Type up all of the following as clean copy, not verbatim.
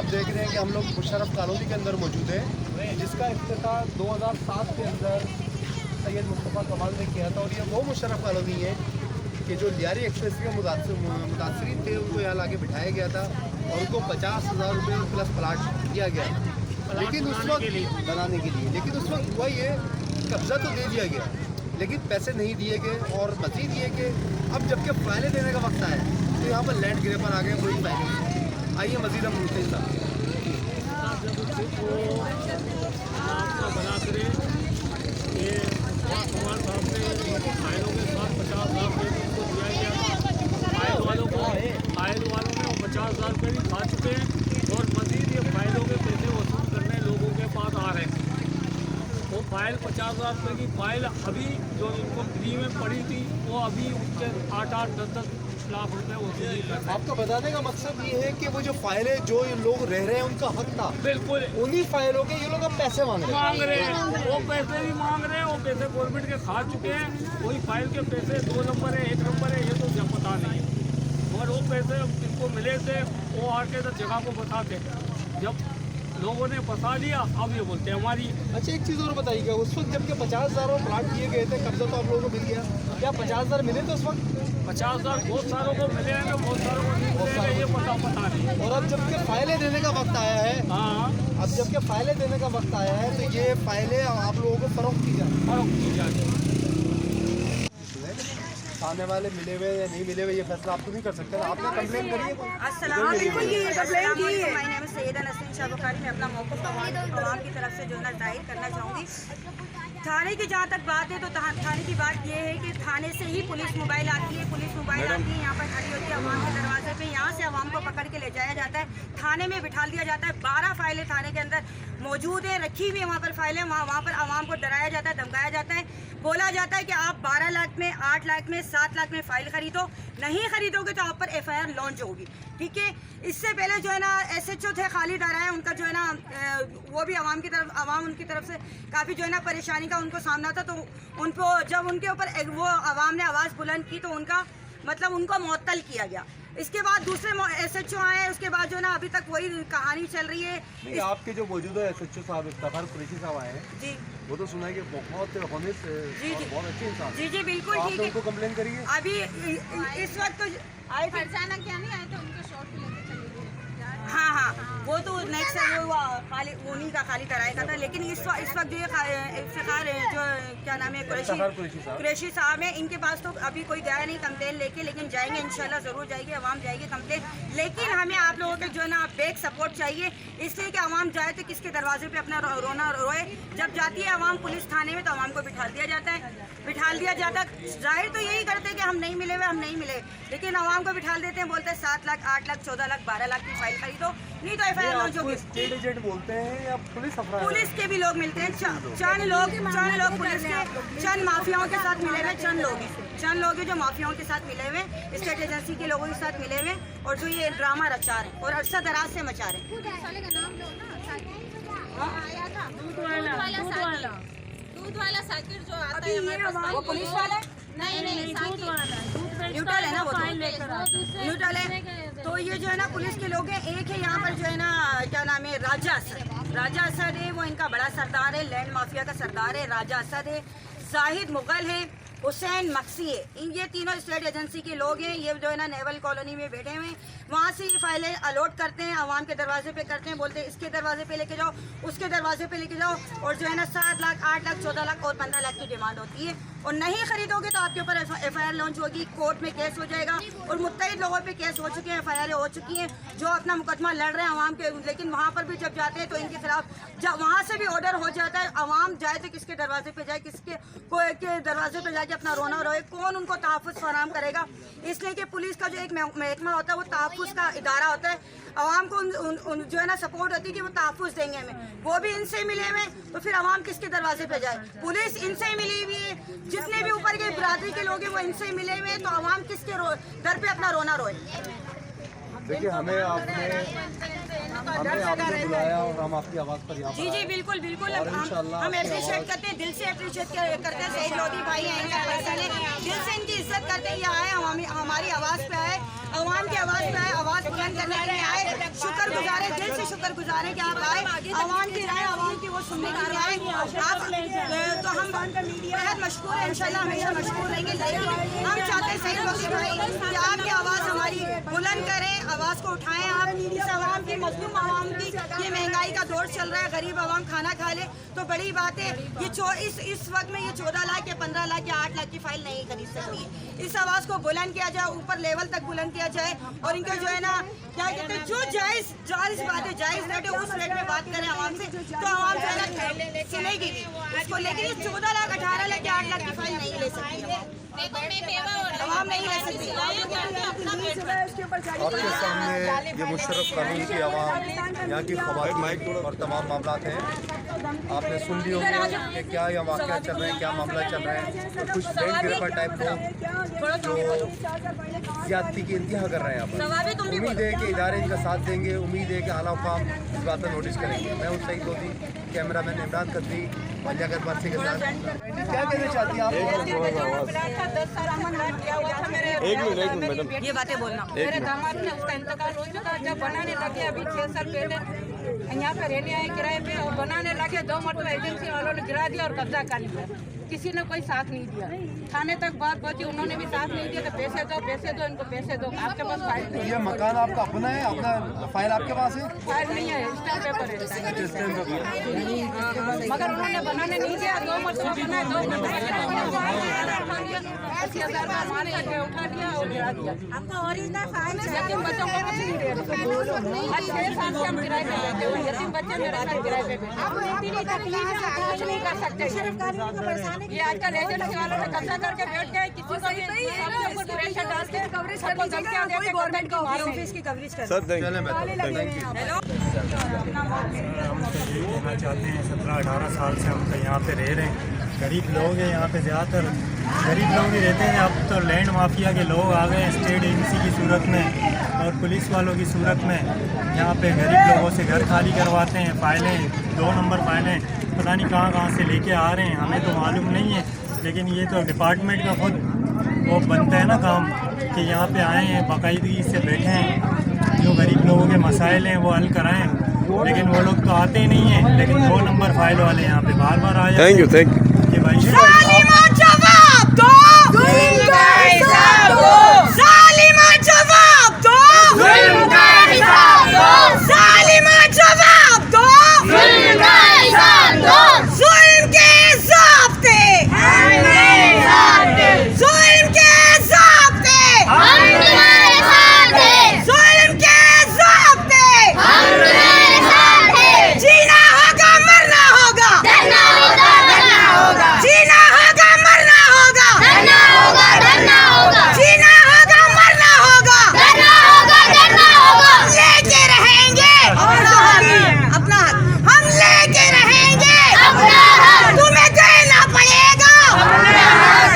आप देख रहे हैं कि हम लोग मुशर्रफ कॉलोनी के अंदर मौजूद हैं, जिसका इफ्तिताह 2007 के अंदर सैयद मुस्तफ़ा कमाल ने किया था। और ये वो मुशर्रफ कॉलोनी है कि जो लियारी एक्सप्रेस के मुतासरीन थे उनको यहाँ लाके बिठाया गया था और उनको 50,000 रुपये प्लस प्लाट दिया गया, लेकिन उस वक्त बनाने के लिए। लेकिन उस वक्त हुआ ये, कब्ज़ा तो दे दिया गया लेकिन पैसे नहीं दिए गए और मज़ीद ये कि अब जबकि फाइलें देने का वक्त आया तो यहाँ पर लैंड ग्रेपर आ गए, कोई फाइल नहीं। आइए मज़ीद हम मुफ्ती साहब बना करें ये कुमार साहब ने फाइलों के साथ 50,000 रुपये उनको दिया गया। फाइल वालों ने 50,000 रुपये भी खा चुके हैं और मज़ीद ये फाइलों के पैसे वसूल करने लोगों के पास आ रहे हैं। वो फाइल 50,000 रुपये की फाइल अभी जो इनको फ्री में पड़ी थी वो अभी उनके 8-8, 10-10 लाख रुपये वसूली कर। आपको बताने का मकसद ये है कि वो जो फाइलें जो ये लोग रह रहे हैं उनका हक था, बिल्कुल उन्हीं फाइलों के ये लोग अब पैसे मांग रहे हैं। वो पैसे भी मांग रहे हैं, वो पैसे गवर्नमेंट के खा चुके हैं। वही फाइल के पैसे 2 नंबर है 1 नंबर है ये तो जब पता नहीं, मगर वो पैसे इनको मिले थे वो आके तो जगह को बताते। जब लोगों ने फंसा लिया अब ये बोलते हैं हमारी। अच्छा एक चीज़ और बताइएगा, उस वक्त जबकि 50,000 प्लाट दिए गए थे, कब्जा तो आप लोगों को मिल गया, क्या 50,000 मिले थे उस वक्त? 50,000 बहुत सारों को मिले हैं, बहुत सारों को नहीं मिले हैं, ये पता नहीं। और अब जबकि फाइलें देने का वक्त आया है, हाँ अब जबकि फाइलें देने का वक्त आया है तो ये फाइलें आप लोगों को फरोख्त की जाए। आने वाले मिले हुए या नहीं मिले हुए ये फैसला आप तो नहीं कर सकते, आपने कंप्लेन करी है? अस्सलाम वालेकुम। My name is Syeda Nasreen Shah Bukhari. मैं अपना मौक़िफ़ आवाम की तरफ से जो है ना जाहिर करना चाहूँगी। थाने की जहाँ तक बात है तो थाने की बात ये है कि थाने से ही पुलिस मोबाइल आती है, यहाँ पर खड़ी होती है आवाम के दरवाजे पे, यहाँ से आवाम को पकड़ के ले जाया जाता है, थाने में बिठा दिया जाता है। 12 फाइलें थाने के अंदर मौजूद है, रखी हुई है वहाँ पर फाइलें। वहाँ पर आवाम को डराया जाता है, धमकाया जाता है, बोला जाता है कि आप 12 लाख में, 8 लाख में, 7 लाख में फाइल खरीदो, नहीं खरीदोगे तो आप पर FIR लॉन्च होगी। ठीक है, इससे पहले जो है ना SHO थे खालिद आरा है, उनका जो है ना वो भी आवाम उनकी तरफ से काफ़ी जो है ना परेशानी का उनको सामना था। तो उनको जब उनके ऊपर वो आवाम ने आवाज़ बुलंद की तो उनका मतलब उनको मुअत्तल किया गया। इसके बाद दूसरे SHO आए, उसके बाद जो है ना अभी तक वही कहानी चल रही है। आपके जो मौजूदा SHO साहब इफ्तिखार कुरैशी साहब आए हैं जी, वो तो सुना है कि बहुत ऑनेस्ट और बहुत अच्छे इंसान। जी बिल्कुल तो ठीक है। उनको कंप्लेन करिए। अभी इस वक्त तो आए थे, फरजाना क्या नहीं आए थे, उनके शॉट भी लेके चले गए। हाँ वो तो नेक्स्ट वो खाली उन्हीं का खाली कराया था। लेकिन इस वक्त जो इफ्तिखार जो क्या नाम है कुरैशी साहब है, इनके पास तो अभी कोई गया नहीं कंप्लेन लेके, लेकिन जाएंगे इंशाल्लाह, ज़रूर जाएगी, आवाम जाएगी कंप्लेन। लेकिन हमें आप लोगों के जो है ना बैक सपोर्ट चाहिए, इसलिए कि आवाम जाए तो किसके दरवाजे पे अपना रोना रोए। जब जाती है आवाम पुलिस थाने में तो आवाम को बिठा दिया जाता है। जाहिर तो यही करते हैं कि हम नहीं मिले, लेकिन आवाम को बिठा देते हैं, बोलते हैं 7 लाख, 8 लाख, 14 लाख, 12 लाख की फाइल खरीदो, नहीं तो FIR लॉन्च होगी। स्टेट एजेंट बोलते हैं या पुलिस के भी लोग मिलते हैं, चंद लोग पुलिस के, चंद माफियाओं के साथ मिले हुए, चंद लोग हैं जो माफियाओं के साथ मिले हुए, स्टेट एजेंसी के लोगों के साथ मिले हुए और जो ये ड्रामा रचा रहे हैं और अरसा दराज से मचा रहे हैं। दूध वाला साकिर जो आता है, वो पुलिस वाला नहीं न्यूट्रल है ना, वो न्यूट्रल है। तो ये जो है ना पुलिस के लोग हैं। एक है यहाँ पर जो है ना क्या नाम है राजा असद है, वो इनका बड़ा सरदार है, लैंड माफिया का सरदार है राजा असद है। जाहिद मुगल है, हुसैन मक्सी है, ये तीनों स्टेट एजेंसी के लोग हैं। ये जो है ना नेवल कॉलोनी में बैठे हुए हैं, वहाँ से ये फाइलें अलॉट करते हैं, आवाम के दरवाजे पे करते हैं, बोलते हैं इसके दरवाजे पे लेके जाओ, उसके दरवाजे पे लेके जाओ, और जो है ना 7 लाख, 8 लाख, 14 लाख और 15 लाख की डिमांड होती है। और नहीं खरीदोगे तो आपके ऊपर FIR लॉन्च होगी, कोर्ट में केस हो जाएगा। और मुत्तहिद लोगों पे केस हो चुके हैं, FIR हो चुकी हैं जो अपना मुकदमा लड़ रहे हैं आवाम के। लेकिन वहाँ पर भी जब जाते हैं तो इनके खिलाफ वहाँ से भी ऑर्डर हो जाता है। आवाम जाए तो किसके दरवाजे पे जाए, कोई के दरवाजे पे जाके अपना रोना रोए, कौन उनको तहफ़्फ़ुज़ फराहम करेगा? इसलिए कि पुलिस का जो एक महकमा होता है वो तहफ़्फ़ुज़ का इदारा होता है। आवाम को जो है ना सपोर्ट होती है कि वो तहफ़्फ़ुज़ देंगे हमें, वो भी इनसे मिले हुए, तो फिर आवाम किसके दरवाजे पे जाए? पुलिस इनसे मिली हुई है, जितने भी ऊपर के बरादरी के लोग हैं वो इनसे मिले हुए हैं, तो आवाम किसके घर पे अपना रोना रोए? देखिए हमें आपने बुलाया और हम आपकी आवाज़ पर यहाँ जी बिल्कुल हम अप्रिशिएट करते हैं, दिल से अप्रिशिएट करते हैं। सईद लोधी भाई हैं, इनका पर्सन है, दिल से इनकी इज्जत करते हैं। ये आए हमारी आवाज़ पे आए, आवाम की आवाज़ पे आए, आवाज़ बुलंद बयान करने के लिए आए। शुक्रगुजार है, दिल से शुक्रगुजार है कि आप आए, आवाम की राय, आवाम की वो सुनने के लिए आए। आप तो हम बेहद मशकूर है, इंशाल्लाह हमेशा मशकूर रहेंगे। लेकिन हम चाहते हैं सही वक्त भाई कि आपकी आवाज़ हमारी बुलंद करें, आवाज़ को उठाएं। आप इस आवाम की, मजलूम आवाम की, ये महंगाई का दौर चल रहा है, गरीब आवाम खाना खा ले तो बड़ी बात है। ये इस वक्त में ये 14 लाख या 15 लाख या 8 लाख की फाइल नहीं खरीद सकती है। इस आवाज़ को बुलंद किया जाए, ऊपर लेवल तक बुलंद किया जाए और इनका जो है ना क्या कहते हैं, जो जायज़ बात है, जायज़ रेट है, उस रेट में बात करें आवाम से तो आवाम जो है ना सुनेगी भी उसको। लेकिन ये 14 लाख 18 लाख या 8 लाख की फाइल नहीं ले सकती आवाम, नहीं ले सकती। आपके सामने ये मुशर्रफ कानून की आवाम, यहाँ की ख़वातीन और तमाम मामला हैं। आपने सुन ली होंगे कि क्या यह वाक़या चल रहे हैं, क्या मामला चल रहा है। तो कुछ बैंक गिरफ्तार टाइप लोग जो ज़्यादती की इंतहा कर रहे हैं यहाँ पर। उम्मीद है कि इदारे इनका साथ देंगे, उम्मीद है कि आला हुकाम इस बात पर नोटिस करेंगे। मैं हूँ सईद लोधी, कैमरामैन इमरान खत्री, मलिया गरबासी के साथ। क्या कहना चाहती हैं आप? एक मिनट मैडम, ये बातें बोलना। मेरे दामाद ने उसका इंतकाल हो चुका, जब बनाने लगे अभी 6 साल पहले यहाँ पे रहने आए किराए पे और बनाने लगे 2 मरतबा एजेंसी वालों ने गिरा दिया और कब्जा कर लिया। किसी ने कोई साथ नहीं दिया, थाने तक बात पहुंची, उन्होंने भी साथ नहीं दिया। तो पैसे दो इनको पैसे दो, आपके पास फाइल नहीं ये मकान आपका अपना है? अपना फाइल आपके पास है? फाइल नहीं है, स्टैम्प पेपर है। मगर उन्होंने बनाने नहीं दिया, 2 मरतबा बनाए, 2 मरतबा उठा लिया, 80,000 का हमारे उठा लिया और गिरा दिया। यतीम बच्चों को कुछ नहीं दे रहे। आज 6 साल से हम किराए पे रहते हुए यतीम बच्चे मेरे साथ किराए पे कुछ नहीं कर सकते। ये आजकल एजेंसी वालों ने कब्जा करके बैठ गए, किसी को भी सबके ऊपर प्रेशर डाल के सबको धमकियां दे के गवर्नमेंट की मारो। इसकी कवरेज कर। Sir thank you. कहना चाहते हैं 17-18 साल से हम तो यहाँ पे रह रहे हैं। गरीब लोग हैं यहाँ पे, ज़्यादातर गरीब लोग ही रहते हैं। अब तो लैंड माफिया के लोग आ गए हैं स्टेट एजेंसी की सूरत में और पुलिस वालों की सूरत में। यहाँ पे गरीब लोगों से घर खाली करवाते हैं, फाइलें 2 नंबर फाइलें पता नहीं कहाँ से लेके आ रहे हैं, हमें तो मालूम नहीं है। लेकिन ये तो डिपार्टमेंट का खुद वो बनता है ना काम कि यहाँ पे आए हैं, बाकायदगी से बैठे हैं, जो गरीब लोगों के मसाइल हैं वो हल कराएं। लेकिन वो लोग तो आते ही नहीं हैं। लेकिन 2 नंबर फाइल वाले यहाँ पे बार आ जाते हैं। Thank you. ये भाई जवाब दो, ज़ालिमा जवाब दो, ज़ालिमा जवाब दो, जुल्म के ज़ाब्ते, जुल्म के ज़ाब्ते, जुल्म के ज़ाब्ते, जीना होगा मरना होगा, जीना होगा मरना होगा, जीना होगा मरना होगा, लेके रहेंगे अपना हक, हम लेके रहेंगे अपना हक, तुम्हें देना पड़ेगा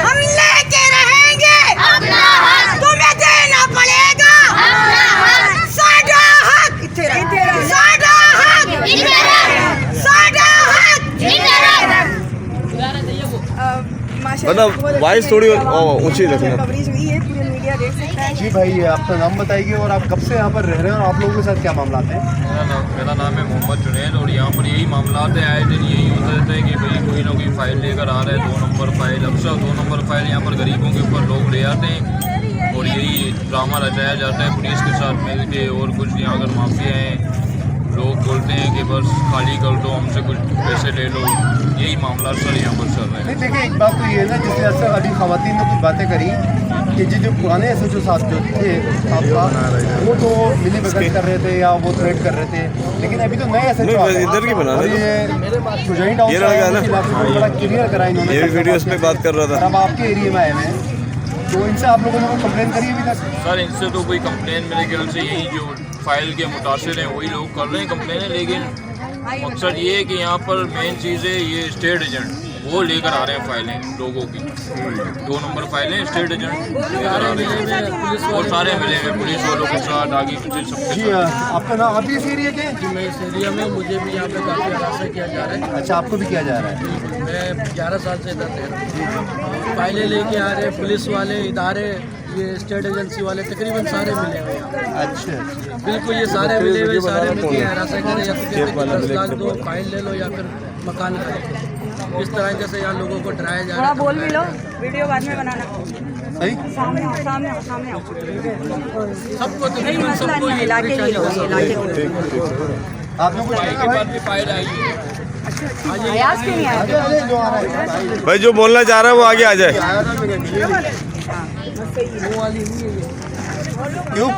हम लेके रहेंगे अपना हक, तुम्हें देना पड़ेगा अपना हक, साडा हक, साडा हक, साडा हक। मतलब वॉइस थोड़ी ऊंची रखना। कवरेज हुई है, पूरे मीडिया देख सकता है। जी भाई, अपना नाम बताइए और आप कब से यहाँ पर रह रहे हैं और आप लोगों के साथ क्या मामला है? मेरा नाम है मोहम्मद जुनैद और यहाँ पर यही मामला है। आए दिन यही होता रहता है कि भाई कोई ना कोई फ़ाइल लेकर आ रहा है, 2 नंबर फाइल। अक्सर 2 नंबर फाइल यहाँ पर गरीबों के ऊपर लोग ले आते हैं और यही ड्रामा रचाया जाता है पुलिस के साथ मिल के। और कुछ यहाँ अगर माफिया हैं, लोग बोलते हैं कि बस खाली कर दो, हमसे कुछ पैसे ले लो। यही मामला सर यहाँ पर चल रहा है। नहीं देखिए, एक बात तो ये है ना, जिसने अक्सर अभी ख़वातीन ने कुछ बातें करी कि जो पुराने SHO साहब जो थे आपका, वो तो मिली भगत कर रहे थे या वो थ्रेट कर रहे थे। लेकिन अभी तो नए SHO आ गए इधर की बना और रहे ये जो जॉइंट हाउस है बड़ा क्लियर करा इन्होंने। ये वीडियो उस पर बात कर रहा था। अब आपके एरिया में आए हुए हैं, तो इनसे आप लोगों ने कोई कंप्लेन करी अभी तक? सर इनसे तो कोई कंप्लेन मेरे ख्याल से यही जो फाइल के मुतासिर हैं वही लोग कर रहे हैं कंप्लेनें। लेकिन मकसद ये है कि यहाँ पर मेन चीज़ है ये स्टेट एजेंट वो लेकर आ रहे हैं फाइलें लोगों की। 2 नंबर फाइलें स्टेट एजेंट लेकर आ रहे हैं और सारे मिले हुए पुलिस वालों के साथ, आगे पीछे सबके जी साथ। आपका नाम, आप इस एरिया के? मैं इस एरिया में, मुझे भी यहाँ पे काफ़ी हरासा किया जा रहा है। अच्छा, आपको भी किया जा रहा है? मैं 11 साल से इधर रह रहा हूँ। फाइलें लेके आ रहे हैं पुलिस वाले, इदारे ये स्टेट एजेंसी वाले तकरीबन सारे मिले हुए हैं। अच्छा बिल्कुल ये सारे मिले हुए, सारे मिलके हिरासत करें या फिर कहते हैं कि 10 लाख दो, फाइल ले लो या फिर मकान खरीदो। इस तरह जैसे यहाँ लोगों को डराया जा रहा है। बोल भी लो, वीडियो बाद में बनाना। सही सामने सबको तकरीबन सबको ये परेशानी का सामना है। आप लोग के बाद भी फाइल आई है। आयाज क्यों नहीं आया? जो आ रहा है भाई जो बोलना चाह रहा है वो आगे आ जाए। क्यों